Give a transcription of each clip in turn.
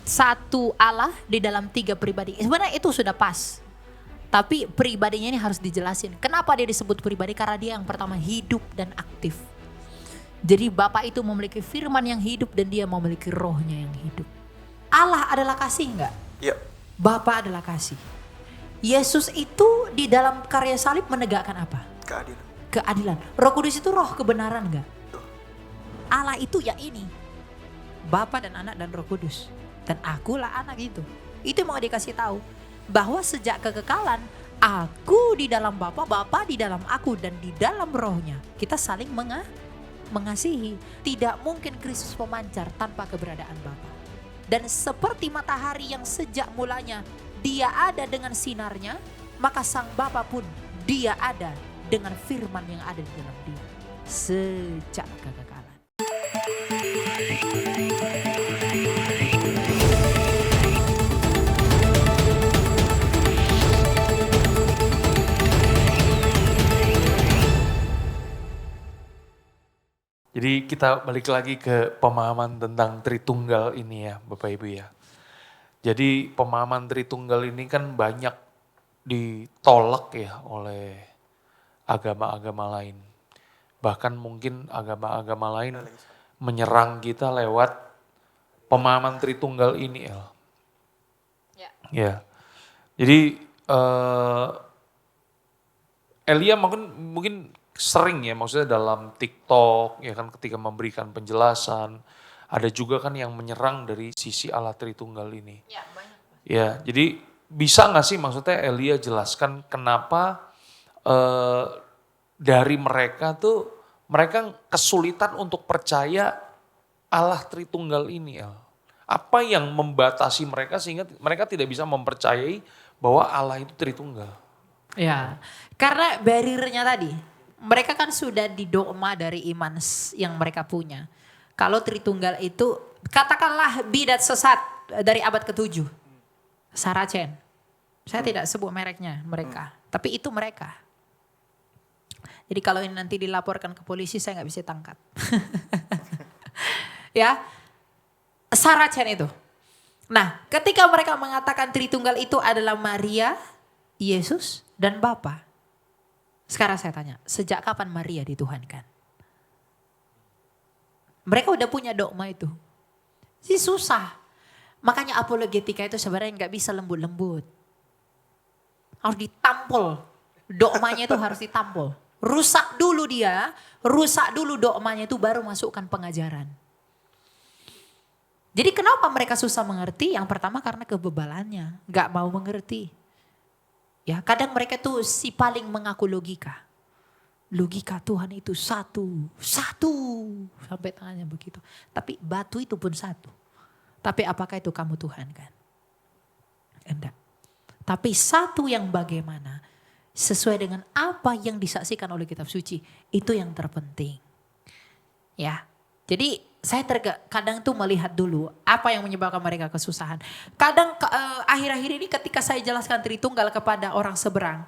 satu Allah di dalam tiga pribadi. Sebenarnya itu sudah pas. Tapi pribadinya ini harus dijelasin. Kenapa dia disebut pribadi? Karena dia yang pertama hidup dan aktif. Jadi Bapa itu memiliki firman yang hidup dan dia memiliki rohnya yang hidup. Allah adalah kasih enggak? Iya. Bapa adalah kasih. Yesus itu di dalam karya salib menegakkan apa? Keadilan. Keadilan. Roh Kudus itu roh kebenaran enggak? Allah itu yang ini. Bapa dan Anak dan Roh Kudus. Dan akulah anak itu. Itu mau dikasih tahu. Bahwa sejak kekekalan, aku di dalam Bapa, Bapa di dalam aku, dan di dalam rohnya. Kita saling mengasihi. Tidak mungkin Kristus memancar tanpa keberadaan Bapa. Dan seperti matahari yang sejak mulanya dia ada dengan sinarnya, maka sang Bapa pun dia ada dengan firman yang ada di dalam dia. Sejak kekekalan. Jadi kita balik lagi ke pemahaman tentang Tritunggal ini ya Bapak Ibu ya. Jadi pemahaman Tritunggal ini kan banyak ditolak ya oleh agama-agama lain. Bahkan mungkin agama-agama lain menyerang kita lewat pemahaman Tritunggal ini El. Ya. Jadi Elia mungkin sering ya, maksudnya dalam TikTok ya kan ketika memberikan penjelasan, ada juga kan yang menyerang dari sisi Allah Tritunggal ini. Ya, banyak. Ya, jadi bisa nggak sih maksudnya Elia jelaskan kenapa dari mereka tuh mereka kesulitan untuk percaya Allah Tritunggal ini, El. Apa yang membatasi mereka sehingga mereka tidak bisa mempercayai bahwa Allah itu Tritunggal? Ya, karena barriernya tadi. Mereka kan sudah didogma dari iman yang mereka punya. Kalau Tritunggal itu, katakanlah bidat sesat dari abad ke-7. Saracen. Saya tidak sebut mereknya mereka. Tapi itu mereka. Jadi kalau ini nanti dilaporkan ke polisi saya gak bisa tangkap. Ya, Saracen itu. Nah, ketika mereka mengatakan Tritunggal itu adalah Maria, Yesus, dan Bapa. Sekarang saya tanya, sejak kapan Maria dituhankan? Mereka udah punya dogma itu. Jadi susah. Makanya apologetika itu sebenarnya gak bisa lembut-lembut. Harus ditampol. Dogmanya itu harus ditampol. Rusak dulu dia, rusak dulu dogmanya itu baru masukkan pengajaran. Jadi kenapa mereka susah mengerti? Yang pertama karena kebebalannya, gak mau mengerti. Ya, kadang mereka tuh si paling mengaku logika. Logika Tuhan itu satu. Sampai tangannya begitu. Tapi batu itu pun satu. Tapi apakah itu kamu Tuhan kan? Enggak. Tapi satu yang bagaimana? Sesuai dengan apa yang disaksikan oleh kitab suci. Itu yang terpenting. Ya, jadi saya kadang tuh melihat dulu apa yang menyebabkan mereka kesusahan. Kadang akhir-akhir ini ketika saya jelaskan Tritunggal kepada orang seberang.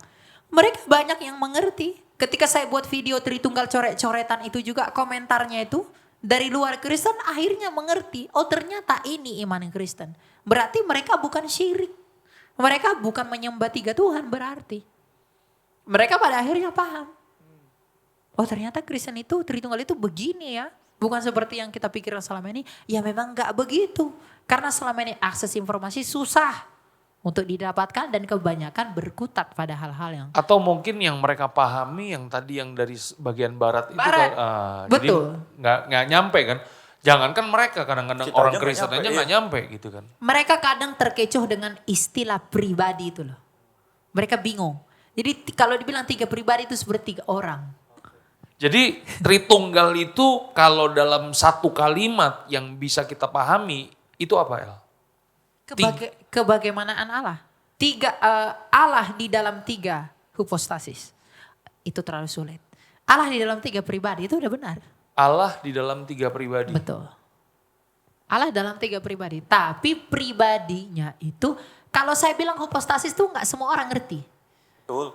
Mereka banyak yang mengerti. Ketika saya buat video Tritunggal coret-coretan itu juga komentarnya itu. Dari luar Kristen akhirnya mengerti. Oh ternyata ini iman yang Kristen. Berarti mereka bukan syirik. Mereka bukan menyembah 3 Tuhan berarti. Mereka pada akhirnya paham. Oh ternyata Kristen itu Tritunggal itu begini ya. Bukan seperti yang kita pikirkan selama ini. Ya memang gak begitu. Karena selama ini akses informasi susah untuk didapatkan dan kebanyakan berkutat pada hal-hal yang. Atau mungkin yang mereka pahami yang tadi yang dari bagian barat itu kan. Betul. Jadi gak nyampe kan. Jangankan mereka kadang-kadang Kita orang aja Kristen nggak aja nyampe, gak nyampe gitu kan. Mereka kadang terkecoh dengan istilah pribadi itu loh. Mereka bingung. Jadi kalau dibilang 3 pribadi itu seperti 3 orang. Jadi Tritunggal itu kalau dalam satu kalimat yang bisa kita pahami itu apa El? Kebagaimanaan Allah. Allah di dalam 3 hypostasis. Itu terlalu sulit. Allah di dalam 3 pribadi itu udah benar. Allah di dalam 3 pribadi. Betul. Allah dalam 3 pribadi. Tapi pribadinya itu kalau saya bilang hypostasis itu gak semua orang ngerti. Betul.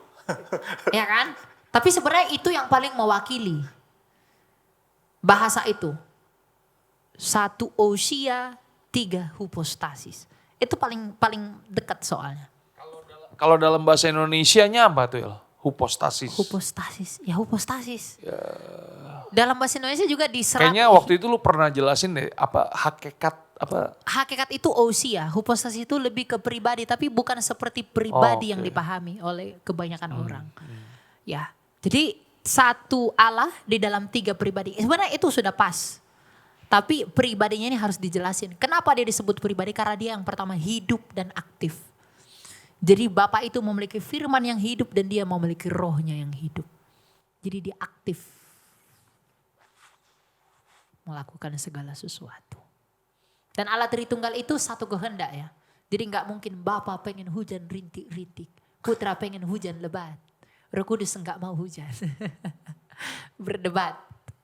Ya kan? Tapi sebenarnya itu yang paling mewakili bahasa itu. Satu ousia, 3 hypostasis. Itu paling dekat soalnya. Kalau dalam bahasa Indonesianya apa tuh Il? Hypostasis. Hypostasis. Dalam bahasa Indonesia juga diserap. Kayaknya waktu itu lu pernah jelasin deh apa hakikat apa? Hakikat itu ousia, hypostasis itu lebih ke pribadi tapi bukan seperti pribadi yang Oke. dipahami oleh kebanyakan orang. Ya, jadi satu Allah di dalam 3 pribadi. Sebenarnya itu sudah pas. Tapi pribadinya ini harus dijelasin. Kenapa dia disebut pribadi? Karena dia yang pertama hidup dan aktif. Jadi Bapa itu memiliki firman yang hidup dan dia memiliki rohnya yang hidup. Jadi dia aktif melakukan segala sesuatu. Dan Allah Tritunggal itu satu kehendak ya. Jadi nggak mungkin Bapa pengen hujan rintik-rintik, Putra pengen hujan lebat, Roh Kudus nggak mau hujan. Berdebat.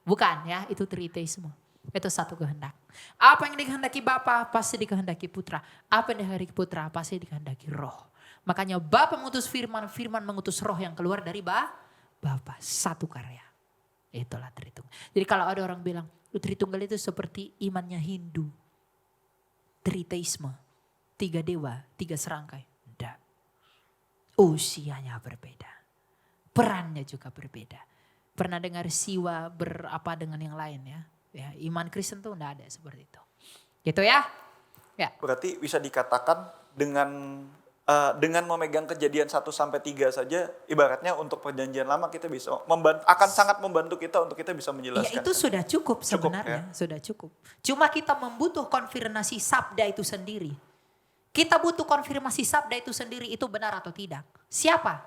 Bukan ya, itu triteisme. Itu satu kehendak. Apa yang dikehendaki Bapa pasti dikehendaki Putra. Apa yang dikehendaki Putra pasti dikehendaki Roh. Makanya Bapa mengutus firman, firman mengutus Roh yang keluar dari Bapa. Satu karya. Itulah Tritunggal. Jadi kalau ada orang bilang, Tritunggal itu seperti imannya Hindu. Triteisme. 3 dewa, 3 serangkai. Tidak. Usianya berbeda. Perannya juga berbeda. Pernah dengar Siwa berapa dengan yang lain ya? Ya, iman Kristen tuh enggak ada seperti itu. Gitu ya? Ya. Berarti bisa dikatakan dengan memegang Kejadian 1 sampai 3 saja, ibaratnya untuk perjanjian lama kita bisa akan sangat membantu kita untuk kita bisa menjelaskan. Ya itu sudah cukup sebenarnya, ya? sudah cukup. Cuma kita membutuh konfirmasi sabda itu sendiri. Kita butuh konfirmasi sabda itu sendiri, itu benar atau tidak. Siapa?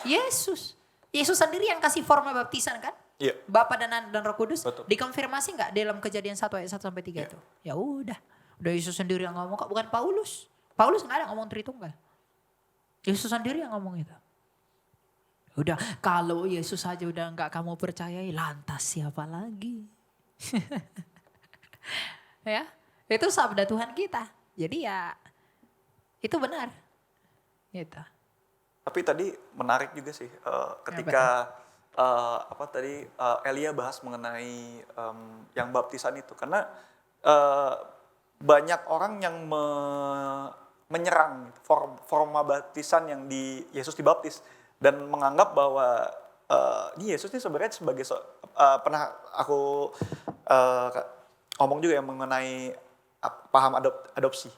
Yesus. Yesus sendiri yang kasih forma baptisan kan? Iya. Bapa dan Roh Kudus. Betul. Dikonfirmasi nggak dalam Kejadian 1 ayat 1 sampai 3 itu? Ya udah Yesus sendiri yang ngomong kok, bukan Paulus. Paulus nggak ada ngomong Tritunggal. Yesus sendiri yang ngomong itu. Udah, kalau Yesus saja udah nggak kamu percayai, lantas siapa lagi? Ya, itu sabda Tuhan kita. Jadi ya itu benar. Gitu. Tapi tadi menarik juga sih ketika Elia bahas mengenai yang baptisan itu, karena banyak orang yang menyerang forma baptisan yang di Yesus dibaptis dan menganggap bahwa ini Yesus ini sebenarnya sebagai pernah aku ngomong juga yang mengenai paham adopsi.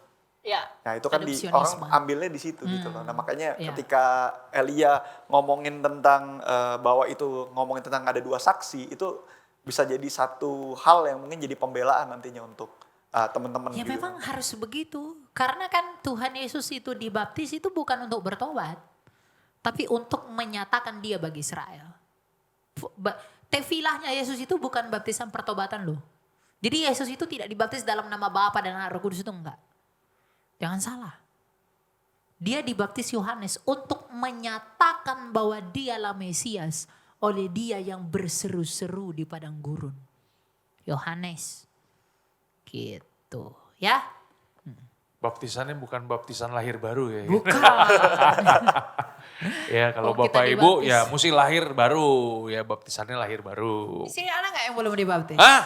Ya. Nah itu kan orang ambilnya di situ gitu loh. Nah makanya ketika Elia ngomongin tentang bahwa itu ngomongin tentang ada 2 saksi, itu bisa jadi satu hal yang mungkin jadi pembelaan nantinya untuk teman-teman. Ya memang harus begitu. Karena kan Tuhan Yesus itu dibaptis itu bukan untuk bertobat. Tapi untuk menyatakan dia bagi Israel. Tefilahnya Yesus itu bukan baptisan pertobatan loh. Jadi Yesus itu tidak dibaptis dalam nama Bapa dan Roh Kudus itu enggak. Jangan salah. Dia dibaptis Yohanes untuk menyatakan bahwa dialah Mesias oleh dia yang berseru-seru di padang gurun. Yohanes. Gitu ya. Baptisannya bukan baptisan lahir baru ya. Bukan. Ya kalau Oh, kita Bapak Ibu dibaptis. ya mesti lahir baru. Ya baptisannya lahir baru. Di sini ada nggak yang belum dibaptis? Hah?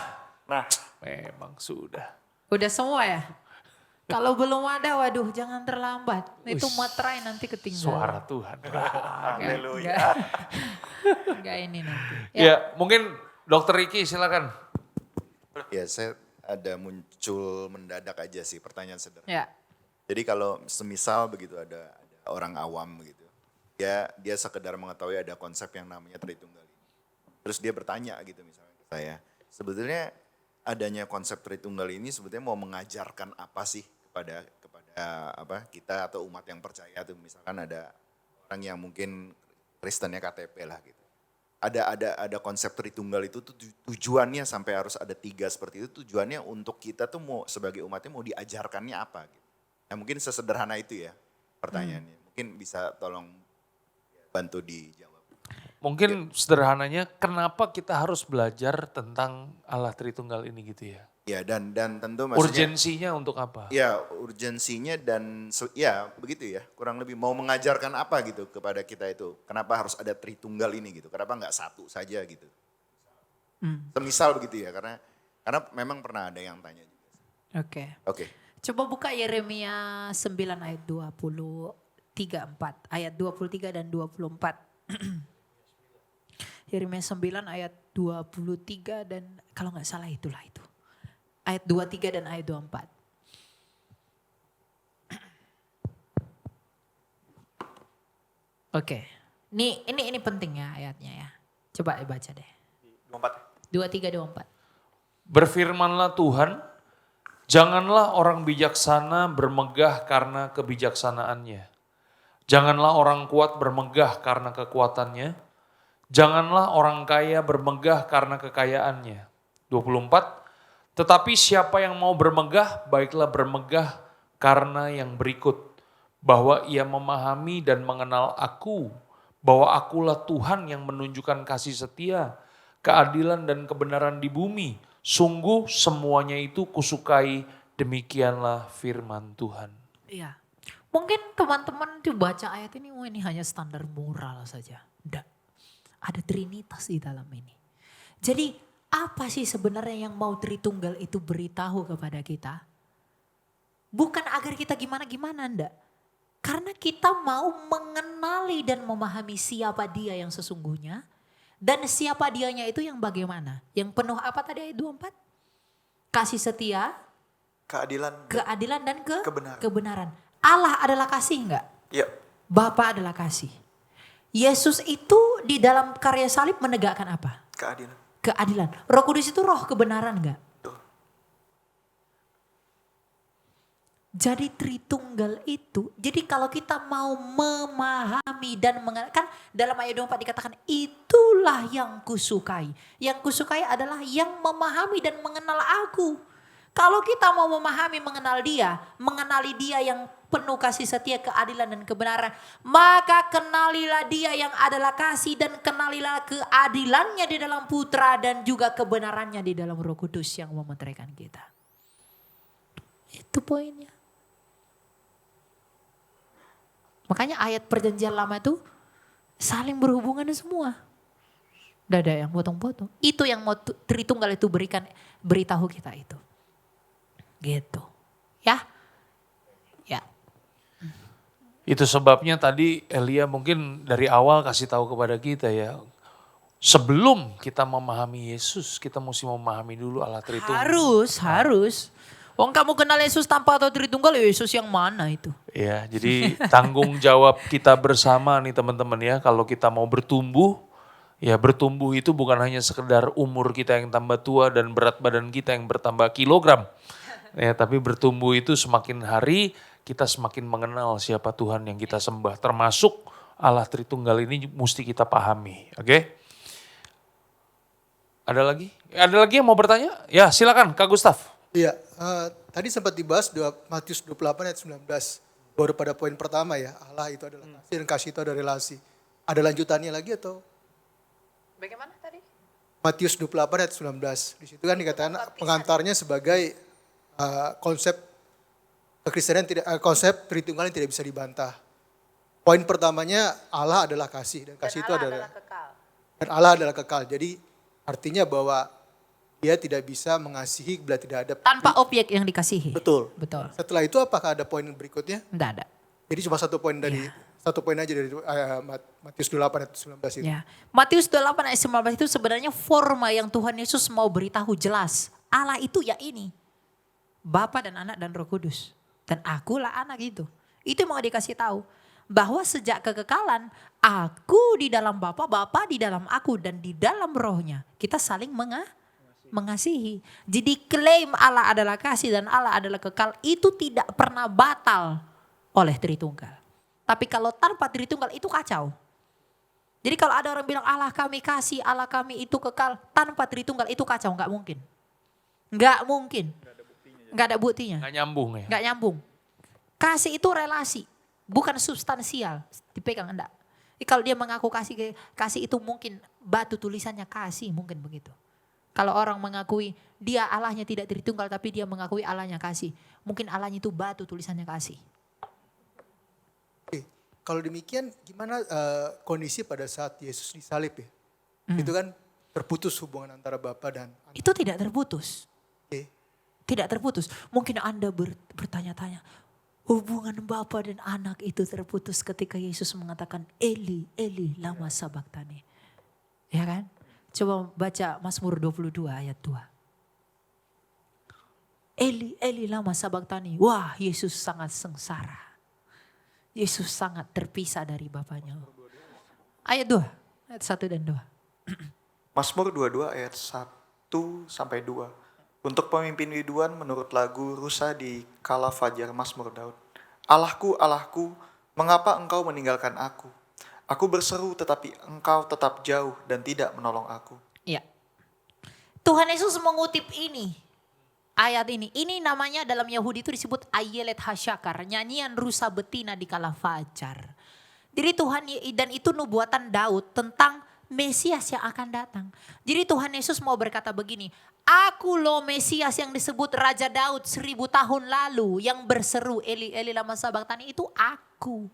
Nah, Memang sudah. Udah semua ya? Kalau belum ada, waduh jangan terlambat. Itu materai nanti ketinggalan. Suara Tuhan. haleluya. Enggak ini nanti. Ya mungkin Dokter Riki silakan. Ya, saya ada muncul mendadak aja sih pertanyaan sederhana. Ya. Jadi kalau semisal begitu ada orang awam begitu, ya dia sekedar mengetahui ada konsep yang namanya Tritunggal ini. Terus dia bertanya gitu misalnya ke saya, sebetulnya adanya konsep Tritunggal ini sebetulnya mau mengajarkan apa sih kepada kita atau umat yang percaya tuh, misalkan ada orang yang mungkin Kristennya KTP lah gitu. Ada konsep Tritunggal itu tuh tujuannya sampai harus ada 3 seperti itu, tujuannya untuk kita tuh mau sebagai umatnya mau diajarkannya apa gitu. Nah mungkin sesederhana itu ya pertanyaannya. Mungkin bisa tolong bantu dijawab. Mungkin sederhananya kenapa kita harus belajar tentang Allah Tritunggal ini gitu ya. Ya dan tentu maksudnya. Urgensinya untuk apa? Ya urgensinya dan ya begitu ya, kurang lebih mau mengajarkan apa gitu kepada kita itu. Kenapa harus ada Tritunggal ini gitu, kenapa nggak satu saja gitu. Semisal begitu ya, karena memang pernah ada yang tanya juga. Oke. Oke. Coba buka Yeremia 9 ayat 23, 4. Ayat 23 dan 24. Yeremia 9 ayat 23 dan kalau nggak salah itulah itu. Ayat 23 dan ayat 24. Oke. Ini penting ya ayatnya ya. Coba dibaca deh. 24. 23 24. Berfirmanlah Tuhan, janganlah orang bijaksana bermegah karena kebijaksanaannya. Janganlah orang kuat bermegah karena kekuatannya. Janganlah orang kaya bermegah karena kekayaannya. 24. Tetapi siapa yang mau bermegah, baiklah bermegah karena yang berikut. Bahwa ia memahami dan mengenal aku, bahwa akulah Tuhan yang menunjukkan kasih setia, keadilan dan kebenaran di bumi. Sungguh semuanya itu kusukai, demikianlah firman Tuhan. Iya. Mungkin teman-teman tuh baca ayat ini, oh ini hanya standar moral saja. Enggak. Ada trinitas di dalam ini. Jadi apa sih sebenarnya yang mau Tritunggal itu beritahu kepada kita? Bukan agar kita gimana-gimana, enggak. Karena kita mau mengenali dan memahami siapa dia yang sesungguhnya. Dan siapa dianya itu yang bagaimana. Yang penuh apa tadi ayat 24? Kasih setia, Keadilan dan kebenaran. kebenaran. Allah adalah kasih enggak? Iya. Bapa adalah kasih. Yesus itu di dalam karya salib menegakkan apa? Keadilan. Keadilan. Roh Kudus itu roh kebenaran enggak? Betul. Jadi Tritunggal itu, jadi kalau kita mau memahami dan kan dalam ayat 24 dikatakan itulah yang kusukai. Yang kusukai adalah yang memahami dan mengenal aku. Kalau kita mau memahami, mengenali dia yang penuh kasih setia, keadilan dan kebenaran, maka kenalilah dia yang adalah kasih dan kenalilah keadilannya di dalam Putra dan juga kebenarannya di dalam Roh Kudus yang memeteraikan kita. Itu poinnya. Makanya ayat perjanjian lama itu saling berhubungan semua. Tidak ada yang potong-potong. Itu yang mau Tritunggal itu beritahu kita itu. Gitu. Ya. Ya. Itu sebabnya tadi Elia mungkin dari awal kasih tahu kepada kita ya. Sebelum kita memahami Yesus, kita mesti memahami dulu Allah Tritunggal. Harus. Wong kamu kenal Yesus tanpa atau Tritunggal, Yesus yang mana itu? Ya, jadi tanggung jawab kita bersama nih teman-teman ya. Kalau kita mau bertumbuh, ya bertumbuh itu bukan hanya sekedar umur kita yang tambah tua dan berat badan kita yang bertambah kilogram. Ya, tapi bertumbuh itu semakin hari kita semakin mengenal siapa Tuhan yang kita sembah. Termasuk Allah Tritunggal ini mesti kita pahami. Oke? Ada lagi? Ada lagi yang mau bertanya? Ya silakan Kak Gustaf. Iya, tadi sempat dibahas Matius 28 ayat 19. Baru pada poin pertama ya, Allah itu adalah kasih dan kasih itu ada relasi. Ada lanjutannya lagi atau? Bagaimana tadi? Matius 28 ayat 19. Di situ kan dikatakan pengantarnya sebagai konsep kekristenan konsep Tritunggal yang tidak bisa dibantah. Poin pertamanya Allah adalah kasih dan kasih itu adalah kekal. dan Allah adalah kekal. Jadi artinya bahwa dia tidak bisa mengasihi bila tidak ada Tanpa objek yang dikasihi. Betul. Betul. Setelah itu apakah ada poin berikutnya? Tidak ada. Jadi cuma satu poin dari satu poin aja dari Matius 28 ayat 19 itu. Ya. Matius 28 ayat 19 itu sebenarnya forma yang Tuhan Yesus mau beritahu jelas. Allah itu ya ini. Bapa dan Anak dan Roh Kudus. Dan akulah anak itu. Itu yang mau dikasih tahu. Bahwa sejak kekekalan aku di dalam Bapa, Bapa di dalam aku dan di dalam rohnya. Kita saling mengasihi. Jadi klaim Allah adalah kasih dan Allah adalah kekal itu tidak pernah batal oleh Tritunggal. Tapi kalau tanpa Tritunggal itu kacau. Jadi kalau ada orang bilang Allah kami kasih, Allah kami itu kekal, tanpa Tritunggal itu kacau, nggak mungkin. Nggak mungkin. Nggak ada buktinya. Nggak nyambung ya. Nggak nyambung. Kasih itu relasi, bukan substansial. Dipegang enggak. Jadi kalau dia mengaku kasih itu mungkin batu tulisannya kasih, mungkin begitu. Kalau orang mengakui dia Allahnya tidak Tritunggal tapi dia mengakui Allahnya kasih. Mungkin Allahnya itu batu tulisannya kasih. Oke. Kalau demikian gimana kondisi pada saat Yesus disalib ya? Itu kan terputus hubungan antara Bapa dan Anak. Itu tidak terputus. Oke. Tidak terputus. Mungkin Anda bertanya-tanya, hubungan Bapa dan anak itu terputus ketika Yesus mengatakan, Eli, Eli, lama sabachthani. Ya kan? Coba baca Mazmur 22 ayat 2. Eli, Eli, lama sabachthani. Wah, Yesus sangat sengsara. Yesus sangat terpisah dari Bapanya. Ayat 2, ayat 1 dan 2. Mazmur 22 ayat 1 sampai 2. Untuk pemimpin widuan menurut lagu Rusa di Kala Fajar Mazmur Daud. Allahku, Allahku, mengapa engkau meninggalkan aku? Aku berseru tetapi engkau tetap jauh dan tidak menolong aku. Ya. Tuhan Yesus mengutip ini. Ayat ini. Ini namanya dalam Yahudi itu disebut Ayelet Hasyakar. Nyanyian rusa betina di kala fajar. Jadi Tuhan, dan itu nubuatan Daud tentang Mesias yang akan datang. Jadi Tuhan Yesus mau berkata begini. Aku loh Mesias yang disebut Raja Daud 1000 tahun lalu. Yang berseru Eli, Eli lama sabachthani itu aku.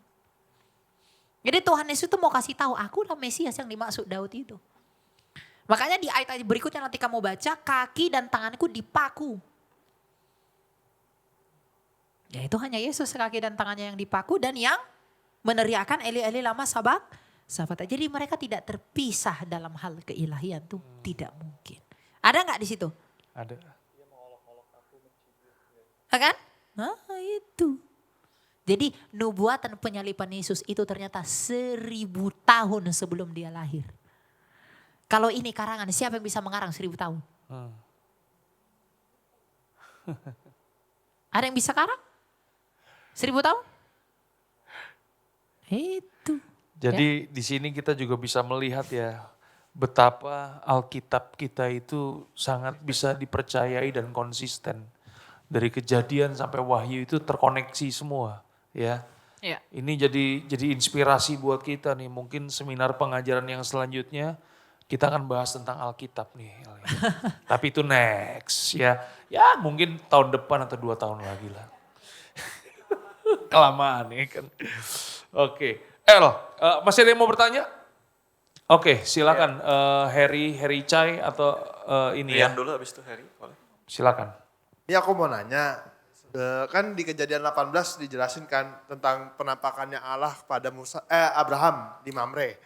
Jadi Tuhan Yesus itu mau kasih tahu aku lah Mesias yang dimaksud Daud itu. Makanya di ayat berikutnya nanti kamu baca, kaki dan tanganku dipaku. Ya itu hanya Yesus kaki dan tangannya yang dipaku dan yang meneriakan Eli Eli lama sabachthani. Jadi mereka tidak terpisah dalam hal keilahian tuh tidak mungkin. Ada nggak di situ? Ada. Kan? Nah itu. Jadi nubuatan penyaliban Yesus itu ternyata 1000 tahun sebelum dia lahir. Kalau ini karangan siapa yang bisa mengarang 1000 tahun? Ada yang bisa karang? 1000 tahun? Itu. Jadi di sini kita juga bisa melihat ya betapa Alkitab kita itu sangat bisa dipercayai dan konsisten. Dari Kejadian sampai Wahyu itu terkoneksi semua ya. Ya. Ini jadi inspirasi buat kita nih. Mungkin seminar pengajaran yang selanjutnya kita akan bahas tentang Alkitab nih. Tapi itu next ya. Ya mungkin tahun depan atau 2 tahun lagi lah. Kelamaan ya kan. Oke. Masih ada yang mau bertanya? Oke, silakan Harry Chai atau ini ya. Rian dulu habis itu Harry, boleh. Silakan. Ini aku mau nanya, kan di Kejadian 18 dijelasin kan tentang penampakannya Allah kepada Abraham di Mamre.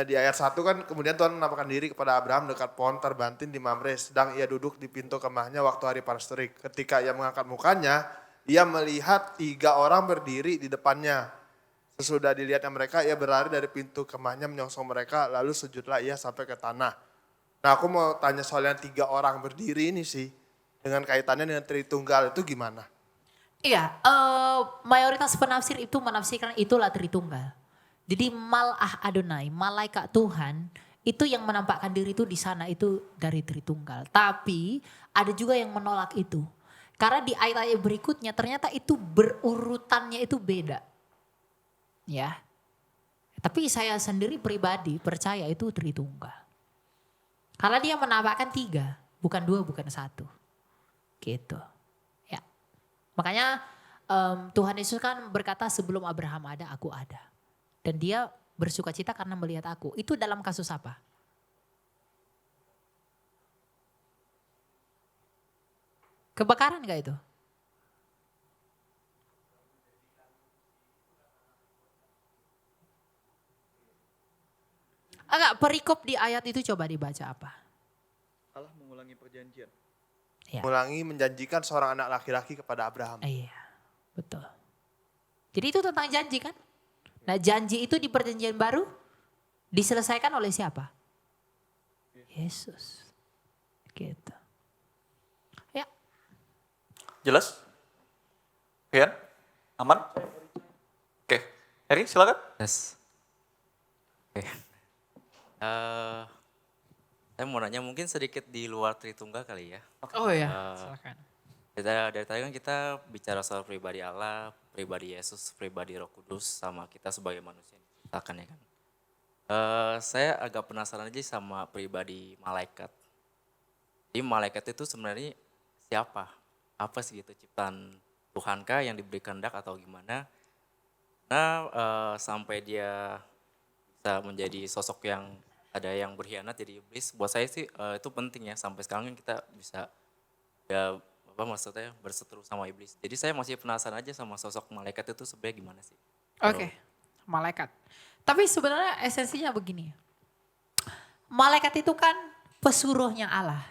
Di ayat 1 kan kemudian Tuhan menampakkan diri kepada Abraham dekat pohon terbantin di Mamre, sedang ia duduk di pintu kemahnya waktu hari panas terik. Ketika ia mengangkat mukanya, ia melihat 3 orang berdiri di depannya. Sesudah dilihatnya mereka, ia berlari dari pintu kemahnya menyongsong mereka, lalu sujudlah ia sampai ke tanah. Nah aku mau tanya soal yang 3 orang berdiri ini sih, dengan kaitannya dengan Tritunggal itu gimana? Iya, mayoritas penafsir itu menafsirkan itulah Tritunggal. Jadi Malah Adonai, malaikat Tuhan, itu yang menampakkan diri itu di sana itu dari Tritunggal. Tapi ada juga yang menolak itu. Karena di ayat-ayat berikutnya ternyata itu berurutannya itu beda. Ya, tapi saya sendiri pribadi percaya itu Tritunggal. Karena dia menampakkan 3, bukan 2, bukan 1. Gitu. Ya. Makanya Tuhan Yesus kan berkata sebelum Abraham ada, aku ada. Dan dia bersukacita karena melihat aku. Itu dalam kasus apa? Kebakaran gak itu? Enggak, perikop di ayat itu coba dibaca apa? Allah mengulangi perjanjian. Ya. Mengulangi menjanjikan seorang anak laki-laki kepada Abraham. Iya, betul. Jadi itu tentang janji kan? Nah janji itu di perjanjian baru diselesaikan oleh siapa? Yesus. Gitu. Ya. Jelas? Rian? Aman? Oke, Harry silakan. Yes. Oke. Saya mau nanya mungkin sedikit di luar Tritunggal kali ya. Oh ya, silakan. Dari tadi kan kita bicara soal pribadi Allah, pribadi Yesus, pribadi Roh Kudus, sama kita sebagai manusia yang diciptakan ya kan. Saya agak penasaran aja sama pribadi malaikat. Jadi malaikat itu sebenarnya siapa? Apa sih gitu ciptaan Tuhankah yang diberi kehendak atau gimana? Nah sampai dia bisa menjadi sosok yang ada yang berkhianat jadi iblis. Buat saya sih itu penting ya, sampai sekarang kan kita bisa ya maksudnya berseteru sama iblis. Jadi saya masih penasaran aja sama sosok malaikat itu sebenarnya gimana sih? Oke, malaikat. Tapi sebenarnya esensinya begini. Malaikat itu kan pesuruhnya Allah.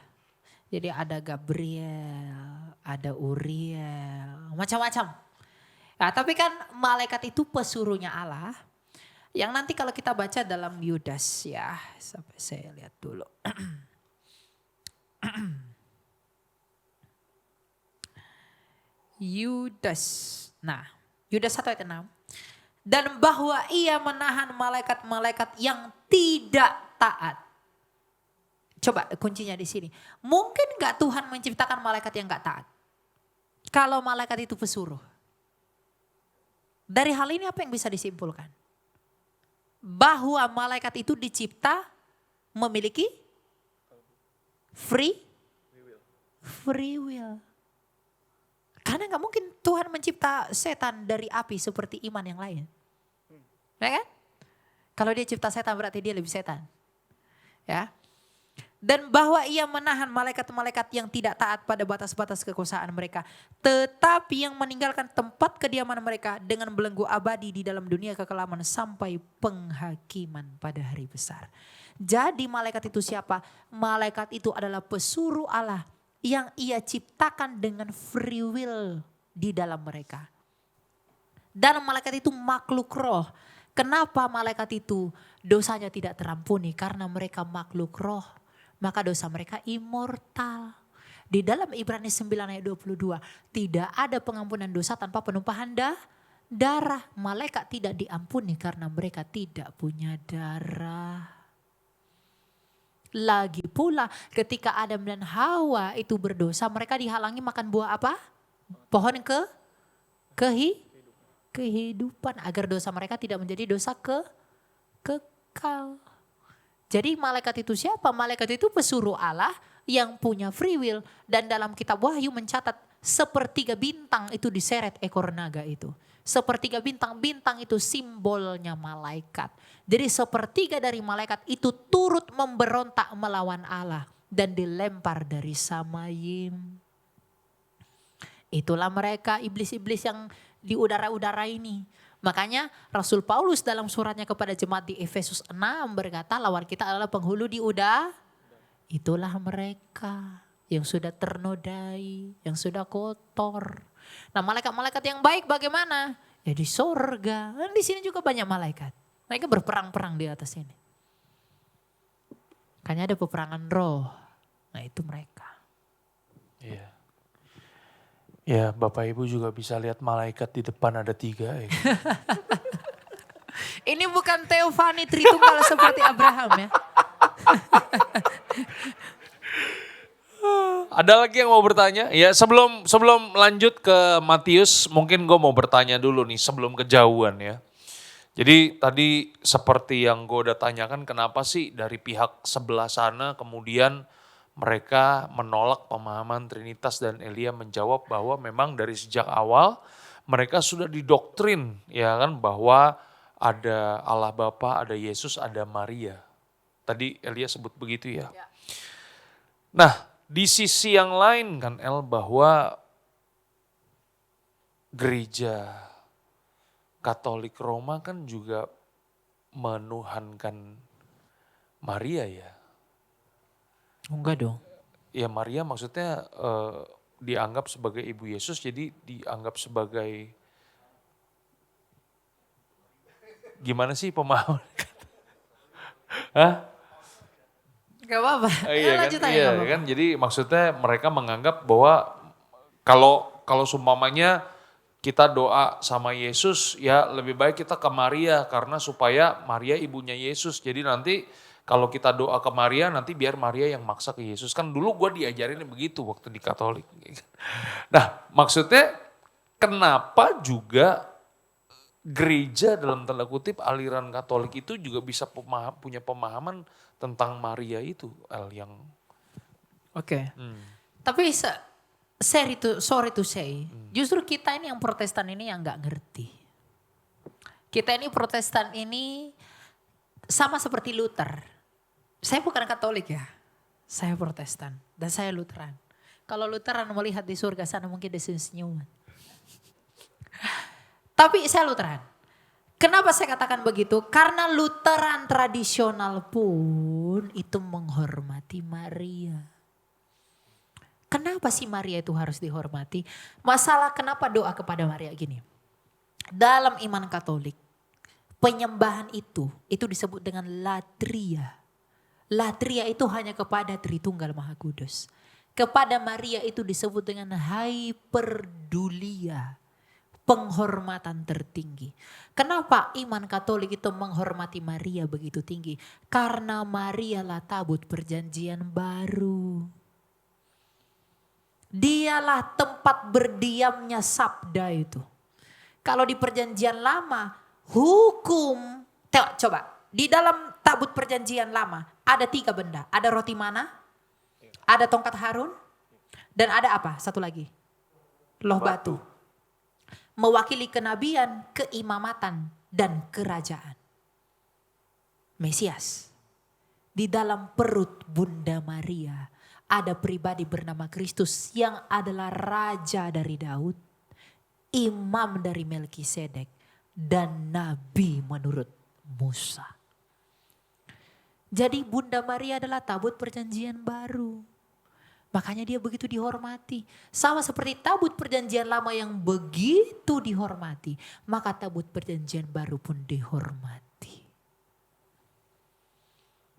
Jadi ada Gabriel, ada Uriel, macam-macam. Nah, tapi kan malaikat itu pesuruhnya Allah. Yang nanti kalau kita baca dalam Yudas ya, sampai saya lihat dulu. Yudas. Nah, Yudas 1 ayat 6. Dan bahwa ia menahan malaikat-malaikat yang tidak taat. Coba kuncinya di sini. Mungkin gak Tuhan menciptakan malaikat yang gak taat? Kalau malaikat itu pesuruh. Dari hal ini apa yang bisa disimpulkan? Bahwa malaikat itu dicipta memiliki free will. Karena gak mungkin Tuhan mencipta setan dari api seperti iman yang lain. Ya kan? Kalau dia cipta setan berarti dia lebih setan. Ya. Dan bahwa ia menahan malaikat-malaikat yang tidak taat pada batas-batas kekuasaan mereka. Tetapi yang meninggalkan tempat kediaman mereka dengan belenggu abadi di dalam dunia kekelaman sampai penghakiman pada hari besar. Jadi malaikat itu siapa? Malaikat itu adalah pesuruh Allah yang ia ciptakan dengan free will di dalam mereka. Dan malaikat itu makhluk roh. Kenapa malaikat itu dosanya tidak terampuni? Karena mereka makhluk roh. Maka dosa mereka immortal. Di dalam Ibrani 9 ayat 22. Tidak ada pengampunan dosa tanpa penumpahan darah. Malaikat tidak diampuni karena mereka tidak punya darah. Lagi pula ketika Adam dan Hawa itu berdosa. Mereka dihalangi makan buah apa? Pohon kehidupan. Agar dosa mereka tidak menjadi dosa kekal. Jadi malaikat itu siapa? Malaikat itu pesuruh Allah yang punya free will. Dan dalam kitab Wahyu mencatat sepertiga bintang itu diseret ekor naga itu. Sepertiga bintang itu simbolnya malaikat. Jadi sepertiga dari malaikat itu turut memberontak melawan Allah. Dan dilempar dari Samayim. Itulah mereka iblis-iblis yang di udara-udara ini. Makanya Rasul Paulus dalam suratnya kepada jemaat di Efesus 6 berkata lawan kita adalah penghulu di udara. Itulah mereka yang sudah ternodai, yang sudah kotor. Nah malaikat-malaikat yang baik bagaimana? Ya di sorga. Dan di sini juga banyak malaikat. Mereka berperang-perang di atas ini. Makanya ada peperangan roh. Nah itu mereka. Iya. Ya Bapak Ibu juga bisa lihat malaikat di depan ada 3 ya. Ini bukan Teofani Tritunggal seperti Abraham ya. Ada lagi yang mau bertanya? Ya sebelum lanjut ke Matius mungkin gue mau bertanya dulu nih sebelum kejauhan ya. Jadi tadi seperti yang gue udah tanyakan kenapa sih dari pihak sebelah sana kemudian mereka menolak pemahaman Trinitas dan Elia menjawab bahwa memang dari sejak awal mereka sudah didoktrin ya kan bahwa ada Allah Bapa, ada Yesus, ada Maria. Tadi Elia sebut begitu ya. Nah di sisi yang lain kan El bahwa gereja Katolik Roma kan juga menuhankan Maria ya. Enggak dong. Ya Maria maksudnya dianggap sebagai ibu Yesus jadi dianggap sebagai gimana sih pemahaman? Hah? Gak apa-apa. Iya kan, Lanjut aja, iya gak apa-apa. kan. Jadi maksudnya mereka menganggap bahwa kalau seumpamanya kita doa sama Yesus ya lebih baik kita ke Maria karena supaya Maria ibunya Yesus. Jadi nanti kalau kita doa ke Maria nanti biar Maria yang maksa ke Yesus. Kan dulu gue diajarin begitu waktu di Katolik. Nah maksudnya kenapa juga gereja dalam tanda kutip aliran Katolik itu juga bisa punya pemahaman tentang Maria itu yang Oke. Tapi sorry to say, justru kita ini yang Protestan ini yang nggak ngerti. Kita ini Protestan ini sama seperti Luther. Saya bukan Katolik ya, saya Protestan dan saya Lutheran. Kalau Lutheran melihat di surga sana mungkin dia senyuman. Tapi saya Lutheran. Kenapa saya katakan begitu? Karena Lutheran tradisional pun itu menghormati Maria. Kenapa sih Maria itu harus dihormati? Masalah kenapa doa kepada Maria gini. Dalam iman Katolik, penyembahan itu disebut dengan latria. Latria itu hanya kepada Tritunggal Maha Kudus. Kepada Maria itu disebut dengan hyperdulia. Penghormatan tertinggi. Kenapa iman Katolik itu menghormati Maria begitu tinggi? Karena Maria lah tabut perjanjian baru. Dialah tempat berdiamnya sabda itu. Kalau di perjanjian lama, hukum. Coba, di dalam tabut perjanjian lama ada 3 benda. Ada roti mana, ada tongkat Harun, dan ada apa? Satu lagi, loh batu. Mewakili kenabian, keimamatan, dan kerajaan. Mesias. Di dalam perut Bunda Maria ada pribadi bernama Kristus yang adalah raja dari Daud, imam dari Melkisedek, dan nabi menurut Musa. Jadi Bunda Maria adalah tabut perjanjian baru. Makanya dia begitu dihormati. Sama seperti tabut perjanjian lama yang begitu dihormati. Maka tabut perjanjian baru pun dihormati.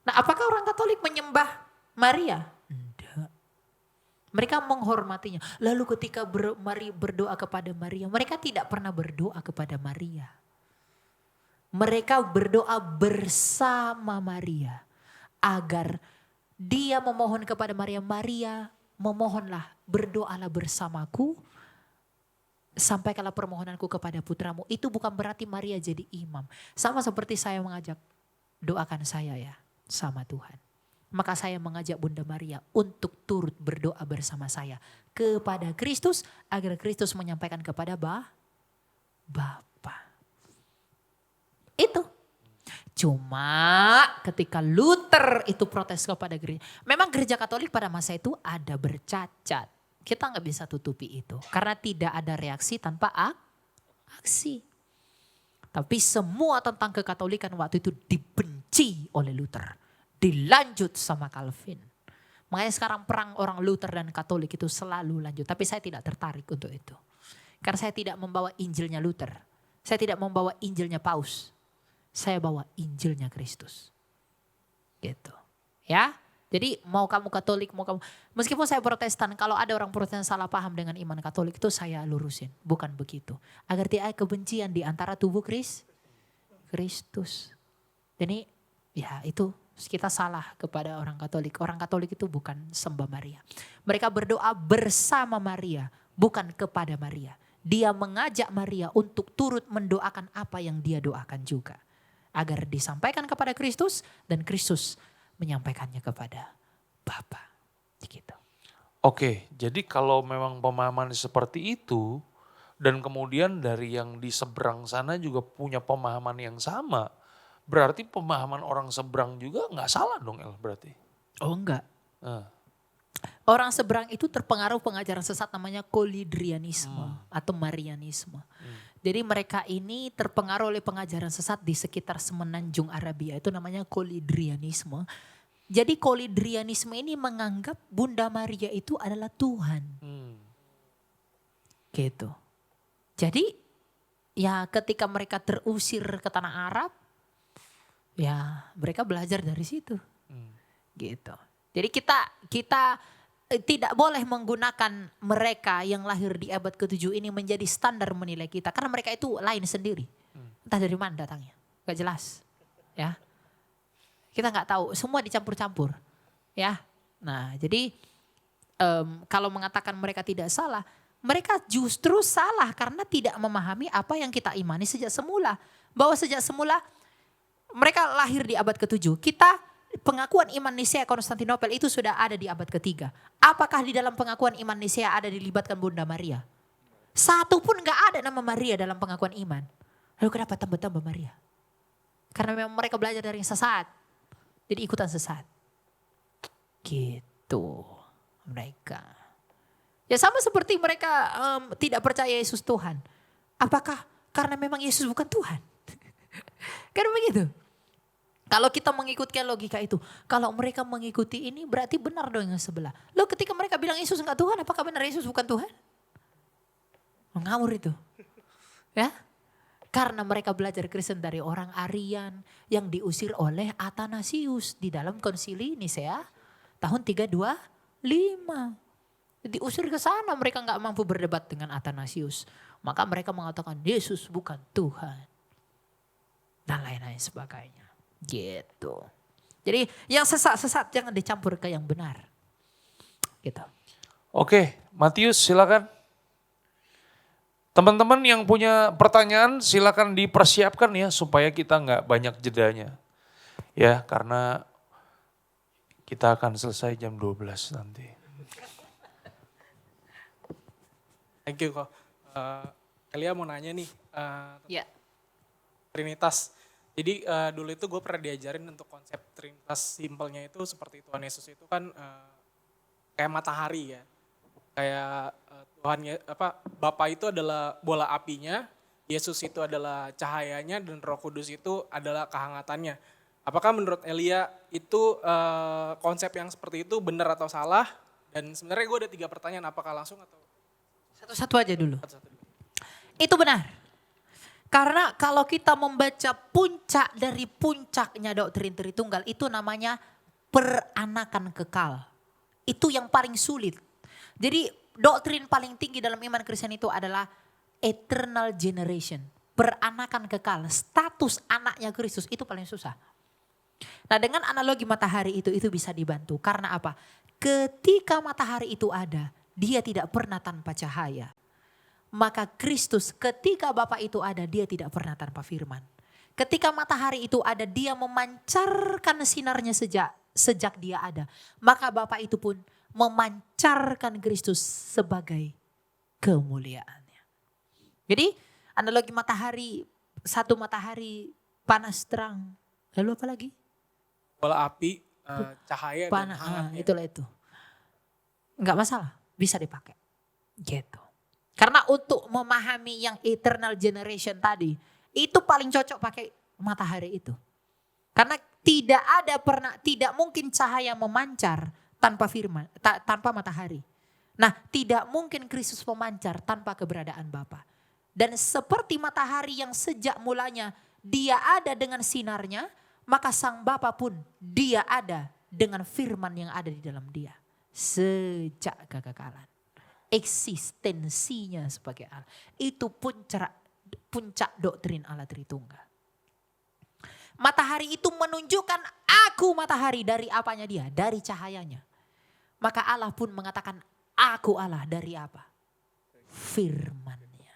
Nah, apakah orang Katolik menyembah Maria? Tidak. Mereka menghormatinya. Lalu ketika berdoa kepada Maria, mereka tidak pernah berdoa kepada Maria. Mereka berdoa bersama Maria. Agar dia memohon kepada Maria, Maria memohonlah, berdoalah bersamaku. Sampaikanlah permohonanku kepada putramu. Itu bukan berarti Maria jadi imam. Sama seperti saya mengajak, doakan saya ya sama Tuhan. Maka saya mengajak Bunda Maria untuk turut berdoa bersama saya kepada Kristus. Agar Kristus menyampaikan kepada Bapa. Itu. Cuma ketika Luther itu protes kepada gereja. Memang gereja Katolik pada masa itu ada bercacat. Kita nggak bisa tutupi itu. Karena tidak ada reaksi tanpa aksi. Tapi semua tentang kekatolikan waktu itu dibenci oleh Luther. Dilanjut sama Calvin. Makanya sekarang perang orang Luther dan Katolik itu selalu lanjut. Tapi saya tidak tertarik untuk itu. Karena saya tidak membawa Injilnya Luther. Saya tidak membawa Injilnya Paus. Saya bawa Injilnya Kristus. Gitu. Ya. Jadi mau kamu Katolik, mau kamu. Meskipun saya Protestan, kalau ada orang Protestan salah paham dengan iman Katolik itu saya lurusin. Bukan begitu. Agar tidak ada kebencian di antara tubuh Kristus. Jadi ya itu kita salah kepada orang Katolik. Orang Katolik itu bukan sembah Maria. Mereka berdoa bersama Maria, bukan kepada Maria. Dia mengajak Maria untuk turut mendoakan apa yang dia doakan juga. Agar disampaikan kepada Kristus dan Kristus menyampaikannya kepada Bapa. Gitu. Oke, jadi kalau memang pemahaman seperti itu dan kemudian dari yang di seberang sana juga punya pemahaman yang sama, berarti pemahaman orang seberang juga nggak salah dong El berarti? Oh enggak. Orang seberang itu terpengaruh pengajaran sesat namanya kolidrianisme atau marianisme. Jadi mereka ini terpengaruh oleh pengajaran sesat di sekitar semenanjung Arabia. Itu namanya kolidrianisme. Jadi kolidrianisme ini menganggap Bunda Maria itu adalah Tuhan. Gitu. Jadi ya ketika mereka terusir ke tanah Arab, ya mereka belajar dari situ. Gitu. Jadi kita tidak boleh menggunakan mereka yang lahir di abad ke-7 ini menjadi standar menilai kita. Karena mereka itu lain sendiri. Entah dari mana datangnya. Gak jelas. Ya. Kita gak tahu. Semua dicampur-campur. Ya. Nah jadi kalau mengatakan mereka tidak salah. Mereka justru salah karena tidak memahami apa yang kita imani sejak semula. Bahwa sejak semula mereka lahir di abad ke-7. Pengakuan iman Nisea Konstantinopel itu sudah ada di abad ke-3. Apakah di dalam pengakuan iman Nisea ada dilibatkan Bunda Maria? Satu pun gak ada nama Maria dalam pengakuan iman. Lalu kenapa tambah-tambah Maria? Karena memang mereka belajar dari yang sesat. Jadi ikutan sesat. Gitu mereka. Ya sama seperti mereka tidak percaya Yesus Tuhan. Apakah karena memang Yesus bukan Tuhan? Kan begitu. Kalau kita mengikutkan logika itu, kalau mereka mengikuti ini berarti benar dong yang sebelah. Loh ketika mereka bilang Yesus enggak Tuhan, apakah benar Yesus bukan Tuhan? Ngawur itu. Ya. Karena mereka belajar Kristen dari orang Arian yang diusir oleh Athanasius di dalam konsili Nisea tahun 325. Diusir ke sana, mereka enggak mampu berdebat dengan Athanasius. Maka mereka mengatakan Yesus bukan Tuhan. Dan lain-lain sebagainya. Gitu. Jadi yang sesat-sesat jangan dicampur ke yang benar. Gitu. Oke, Matius silakan. Teman-teman yang punya pertanyaan silakan dipersiapkan ya supaya kita nggak banyak jedanya. Ya, karena kita akan selesai jam 12 nanti. Thank you kok. Elia mau nanya nih, Ya. Trinitas. Jadi dulu itu gue pernah diajarin untuk konsep Trinitas simpelnya itu seperti Tuhan Yesus itu kan kayak matahari ya. Kayak Bapa itu adalah bola apinya, Yesus itu adalah cahayanya dan Roh Kudus itu adalah kehangatannya. Apakah menurut Elia itu konsep yang seperti itu benar atau salah? Dan sebenarnya gue ada 3 pertanyaan, apakah langsung atau Satu-satu aja dulu. satu-satu? Itu benar. Karena kalau kita membaca puncak dari puncaknya doktrin Tritunggal itu namanya peranakan kekal. Itu yang paling sulit. Jadi doktrin paling tinggi dalam iman Kristen itu adalah eternal generation. Peranakan kekal, status anaknya Kristus itu paling susah. Nah dengan analogi matahari itu bisa dibantu. Karena apa? Ketika matahari itu ada, dia tidak pernah tanpa cahaya. Maka Kristus ketika Bapa itu ada, dia tidak pernah tanpa firman. Ketika matahari itu ada, dia memancarkan sinarnya sejak dia ada. Maka Bapa itu pun memancarkan Kristus sebagai kemuliaannya. Jadi analogi matahari, satu matahari panas terang. Lalu apa lagi? Bola api, cahaya dan hangat. Itulah itu. Enggak masalah, bisa dipakai. Gitu. Karena untuk memahami yang eternal generation tadi, itu paling cocok pakai matahari itu. Karena tidak mungkin cahaya memancar tanpa firman, tanpa matahari. Nah, tidak mungkin Kristus memancar tanpa keberadaan Bapa. Dan seperti matahari yang sejak mulanya dia ada dengan sinarnya, maka Sang Bapa pun dia ada dengan firman yang ada di dalam dia. Sejak kekekalan. Eksistensinya sebagai Allah. Itu puncak doktrin Allah Tritunggal. Matahari itu menunjukkan aku matahari dari apanya dia? Dari cahayanya. Maka Allah pun mengatakan aku Allah dari apa? Firman-Nya.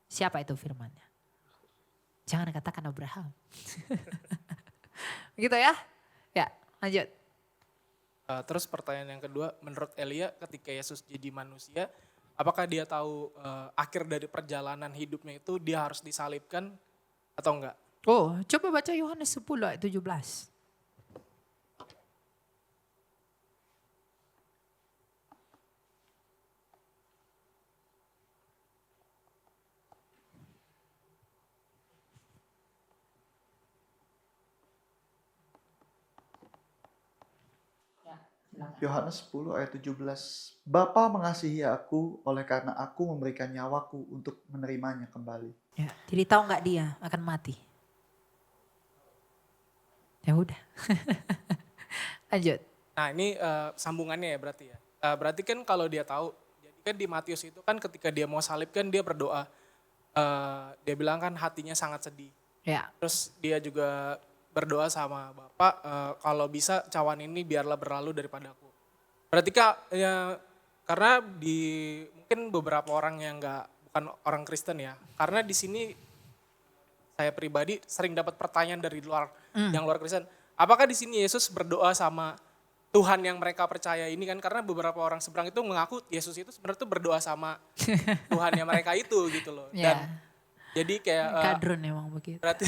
Siapa itu firman-Nya? Jangan katakan Abraham. Gitu ya? Ya, lanjut. Terus pertanyaan yang kedua, menurut Elia ketika Yesus jadi manusia, apakah dia tahu akhir dari perjalanan hidupnya itu dia harus disalibkan atau enggak? Oh, coba baca Yohanes 10 ayat 17. Yohanes 10 ayat 17. Bapa mengasihi aku oleh karena aku memberikan nyawaku untuk menerimanya kembali. Ya, jadi tahu nggak dia akan mati? Ya udah. Lanjut. Nah ini sambungannya ya berarti ya. Berarti kan kalau dia tahu, jadi kan di Matius itu kan ketika dia mau salib kan dia berdoa. Dia bilang kan hatinya sangat sedih. Ya. Terus dia juga berdoa sama Bapak, kalau bisa cawan ini biarlah berlalu daripada aku. Berarti karena mungkin beberapa orang yang bukan orang Kristen ya. Karena di sini saya pribadi sering dapat pertanyaan dari yang luar Kristen. Apakah di sini Yesus berdoa sama Tuhan yang mereka percaya ini kan? Karena beberapa orang seberang itu mengaku Yesus itu sebenarnya tuh berdoa sama Tuhan yang mereka itu gitu loh. Dan jadi kayak kadrun emang begitu. berarti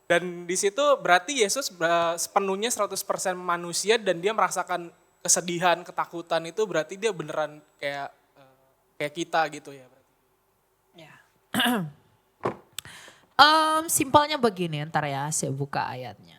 dan di situ berarti Yesus sepenuhnya 100% manusia dan dia merasakan kesedihan, ketakutan itu berarti dia beneran kayak kita gitu ya. Berarti. Ya. Simpelnya begini, ntar ya saya buka ayatnya.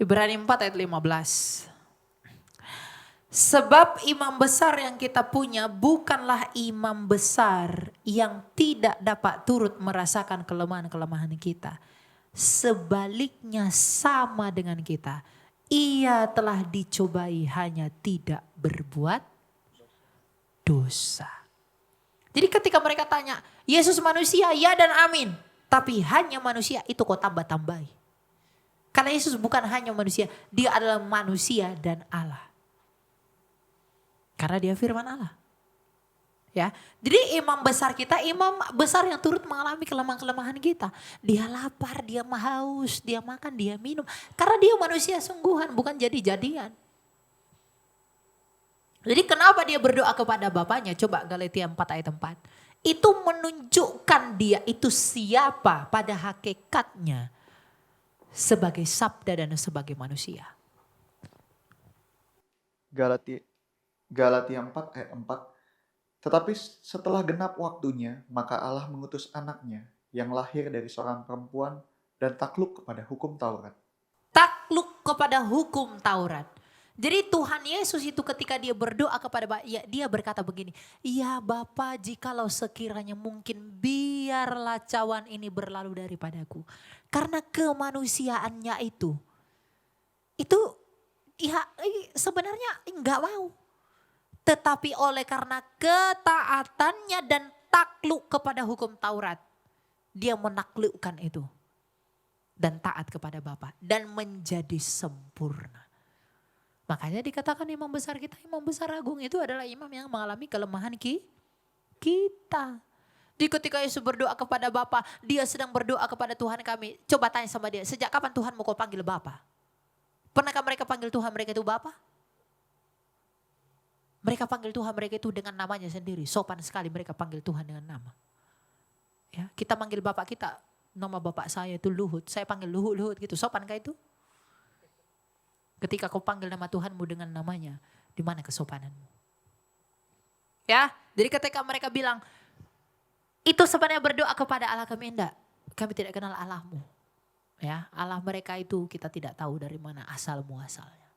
Ibrani 4 ayat 15. Sebab imam besar yang kita punya bukanlah imam besar yang tidak dapat turut merasakan kelemahan-kelemahan kita. Sebaliknya sama dengan kita. Ia telah dicobai hanya tidak berbuat dosa. Jadi ketika mereka tanya, Yesus manusia ya dan amin. Tapi hanya manusia itu kau tambah-tambahi. Karena Yesus bukan hanya manusia, dia adalah manusia dan Allah. Karena dia firman Allah. Ya, jadi imam besar kita, imam besar yang turut mengalami kelemahan-kelemahan kita. Dia lapar, dia haus, dia makan, dia minum. Karena dia manusia sungguhan, bukan jadi-jadian. Jadi kenapa dia berdoa kepada Bapaknya? Coba Galatia 4 ayat 4. Itu menunjukkan dia itu siapa pada hakikatnya. Sebagai sabda dan sebagai manusia. Galatia 4 ayat 4. Tetapi setelah genap waktunya, maka Allah mengutus anaknya yang lahir dari seorang perempuan dan takluk kepada hukum Taurat. Takluk kepada hukum Taurat. Jadi Tuhan Yesus itu ketika dia berdoa kepada Bapa, ya, dia berkata begini, ya Bapa jikalau sekiranya mungkin biarlah cawan ini berlalu daripadaku. Karena kemanusiaannya itu ya sebenarnya enggak mau. Tetapi oleh karena ketaatannya dan takluk kepada hukum Taurat, dia menaklukkan itu. Dan taat kepada Bapa dan menjadi sempurna. Makanya dikatakan imam besar kita, imam besar agung itu adalah imam yang mengalami kelemahan kita. Di ketika Yesus berdoa kepada Bapa, dia sedang berdoa kepada Tuhan kami. Coba tanya sama dia, sejak kapan Tuhan mau kau panggil Bapa? Pernahkah mereka panggil Tuhan mereka itu Bapa? Mereka panggil Tuhan mereka itu dengan namanya sendiri. Sopan sekali mereka panggil Tuhan dengan nama. Ya, kita panggil Bapak kita, nama Bapak saya itu Luhut. Saya panggil Luhut gitu. Sopankah itu? Ketika kau panggil nama Tuhanmu dengan namanya, di mana kesopananmu? Ya, jadi ketika mereka bilang, itu sebenarnya berdoa kepada Allah kami, enggak. Kami tidak kenal Allahmu. Ya, Allah mereka itu kita tidak tahu dari mana asal muasalnya.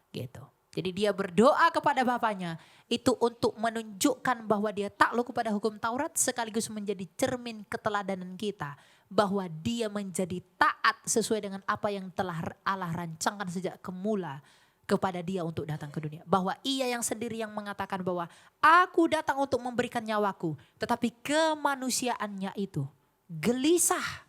Gitu. Jadi dia berdoa kepada Bapaknya itu untuk menunjukkan bahwa dia takluk kepada hukum Taurat sekaligus menjadi cermin keteladanan kita. Bahwa dia menjadi taat sesuai dengan apa yang telah Allah rancangkan sejak kemula kepada dia untuk datang ke dunia. Bahwa ia yang sendiri yang mengatakan bahwa aku datang untuk memberikan nyawaku. Tetapi kemanusiaannya itu gelisah.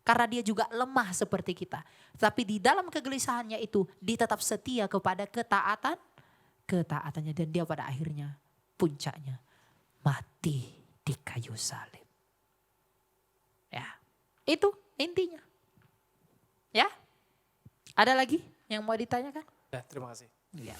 Karena dia juga lemah seperti kita. Tapi di dalam kegelisahannya itu dia tetap setia kepada ketaatannya. Dan dia pada akhirnya puncaknya mati di kayu salib. Ya, itu intinya. Ya, ada lagi yang mau ditanyakan? Ya, terima kasih. Ya.